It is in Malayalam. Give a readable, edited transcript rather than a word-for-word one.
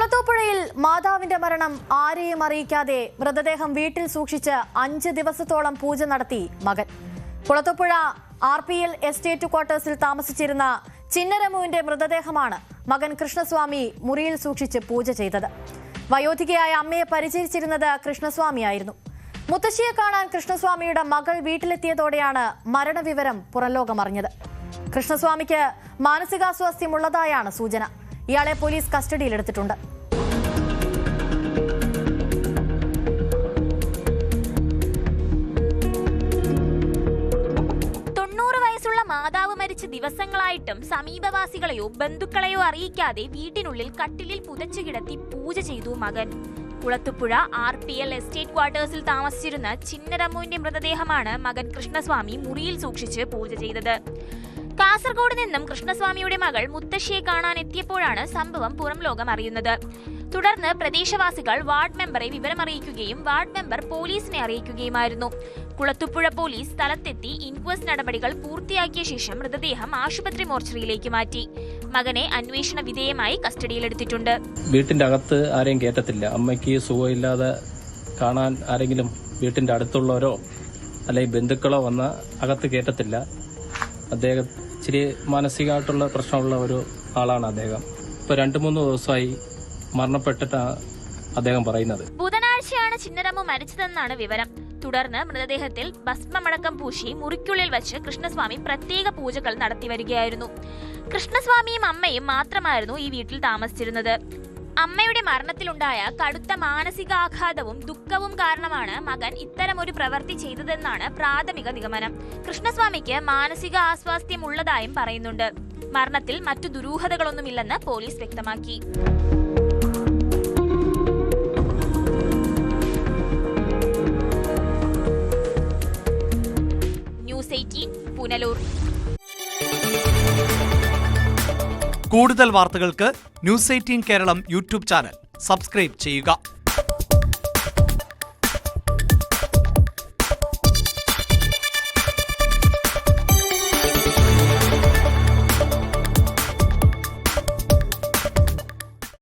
കുളത്തൂപ്പുഴയിൽ മാതാവിന്റെ മരണം ആരെയും അറിയിക്കാതെ മൃതദേഹം വീട്ടിൽ സൂക്ഷിച്ച് 5 ദിവസത്തോളം പൂജ നടത്തി മകൻ. കുളത്തൂപ്പുഴ RPL എസ്റ്റേറ്റ് ക്വാർട്ടേഴ്സിൽ താമസിച്ചിരുന്ന ചിന്നരമുവിന്റെ മൃതദേഹമാണ് മകൻ കൃഷ്ണസ്വാമി മുറിയിൽ സൂക്ഷിച്ച് പൂജ ചെയ്തത്. വയോധികയായ അമ്മയെ പരിചരിച്ചിരുന്നത് കൃഷ്ണസ്വാമിയായിരുന്നു. മുത്തശ്ശിയെ കാണാൻ കൃഷ്ണസ്വാമിയുടെ മകൾ വീട്ടിലെത്തിയതോടെയാണ് മരണവിവരം പുറംലോകമറിഞ്ഞത്. കൃഷ്ണസ്വാമിക്ക് മാനസികാസ്വാസ്ഥ്യമുള്ളതായാണ് സൂചന. ഇയാളെ പോലീസ് കസ്റ്റഡിയിലെടുത്തിട്ടുണ്ട്. മാതാവ് മരിച്ച ദിവസങ്ങളായിട്ടും സമീപവാസികളെയോ ബന്ധുക്കളെയോ അറിയിക്കാതെ വീട്ടിനുള്ളിൽ കട്ടിലിൽ പുതച്ചു കിടത്തി പൂജ ചെയ്തു മകൻ. കുളത്തുപുഴ RPL എസ്റ്റേറ്റ് ക്വാർട്ടേഴ്സിൽ താമസിച്ചിരുന്ന ചിന്നരമ്മുവിന്റെ മൃതദേഹമാണ് മകൻ കൃഷ്ണസ്വാമി മുറിയിൽ സൂക്ഷിച്ച് പൂജ ചെയ്തത്. കാസർഗോഡ് നിന്നും കൃഷ്ണസ്വാമിയുടെ മകൾ മുത്തശ്ശിയെ കാണാൻ എത്തിയപ്പോഴാണ് സംഭവം പുറം ലോകം അറിയുന്നത്. തുടർന്ന് പ്രദേശവാസികൾ വാർഡ് മെമ്പറെ വിവരമറിയിക്കുകയും വാർഡ് മെമ്പർ പോലീസിനെ അറിയിക്കുകയുമായിരുന്നു. കുളത്തുപുഴ പോലീസ് സ്ഥലത്തെത്തി ഇൻക്വസ്റ്റ് നടപടികൾ പൂർത്തിയാക്കിയ ശേഷം മൃതദേഹം ആശുപത്രി മോർച്ചറിയിലേക്ക് മാറ്റി. മകനെ അന്വേഷണ വിധേയമായി കസ്റ്റഡിയിലെടുത്തിട്ടുണ്ട്. വീട്ടിന്റെ അകത്ത് ആരെയും കയറ്റത്തില്ല. അമ്മയ്ക്ക് സുഖമില്ലാതെ കാണാൻ ആരെങ്കിലും വീട്ടിന്റെ അടുത്തുള്ളവരോ അല്ലെങ്കിൽ ബന്ധുക്കളോ വന്ന അകത്ത് കയറ്റത്തില്ല. അദ്ദേഹം ഇച്ചിരി മാനസികമായിട്ടുള്ള പ്രശ്നമുള്ള ഒരു ആളാണ് അദ്ദേഹം. ഇപ്പൊ 2-3 ദിവസമായി മരണപ്പെട്ടിട്ടാണ് അദ്ദേഹം പറയുന്നത്. ബുധനാഴ്ചയാണ് ചിന്നരമ്മു മരിച്ചതെന്നാണ് വിവരം. തുടർന്ന് മൃതദേഹത്തിൽ ഭസ്മമടക്കം പൂശി മുറിക്കുള്ളിൽ വെച്ച് കൃഷ്ണസ്വാമി പ്രത്യേക പൂജകൾ നടത്തി വരികയായിരുന്നു. കൃഷ്ണസ്വാമിയും അമ്മയും മാത്രമായിരുന്നു ഈ വീട്ടിൽ താമസിച്ചിരുന്നത്. അമ്മയുടെ മരണത്തിലുണ്ടായ കടുത്ത മാനസികാഘാതവും ദുഃഖവും കാരണമാണ് മകൻ ഇത്തരമൊരു പ്രവൃത്തി ചെയ്തതെന്നാണ് പ്രാഥമിക നിഗമനം. കൃഷ്ണസ്വാമിക്ക് മാനസിക അസ്വാസ്ഥ്യമുള്ളതായും പറയുന്നുണ്ട്. മരണത്തിൽ മറ്റു ദുരൂഹതകളൊന്നുമില്ലെന്ന് പോലീസ് വ്യക്തമാക്കി. ന്യൂസ് 18 പുനലൂർ. കൂടുതൽ വാർത്തകൾക്ക് news 18 Keralam YouTube channel subscribe ചെയ്യുക.